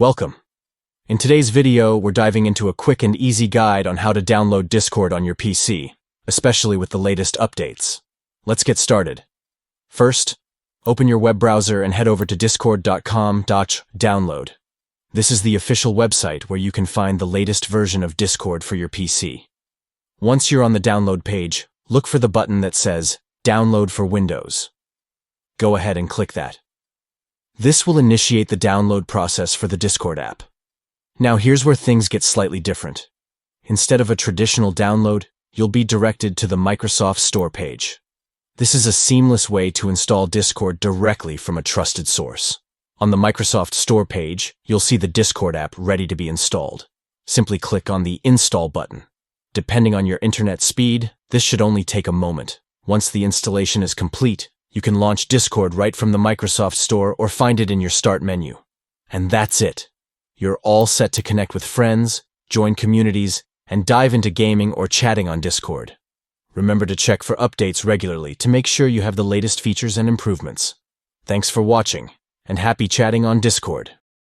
Welcome. In today's video, we're diving into a quick and easy guide on how to download Discord on your PC, especially with the latest updates. Let's get started. First, open your web browser and head over to discord.com/download. This is the official website where you can find the latest version of Discord for your PC. Once you're on the download page, look for the button that says Download for Windows. Go ahead and click that. This will initiate the download process for the Discord app. Now here's where things get slightly different. Instead of a traditional download, you'll be directed to the Microsoft Store page. This is a seamless way to install Discord directly from a trusted source. On the Microsoft Store page, you'll see the Discord app ready to be installed. Simply click on the Install button. Depending on your internet speed, this should only take a moment. Once the installation is complete, you can launch Discord right from the Microsoft Store or find it in your Start menu. And that's it. You're all set to connect with friends, join communities, and dive into gaming or chatting on Discord. Remember to check for updates regularly to make sure you have the latest features and improvements. Thanks for watching, and happy chatting on Discord.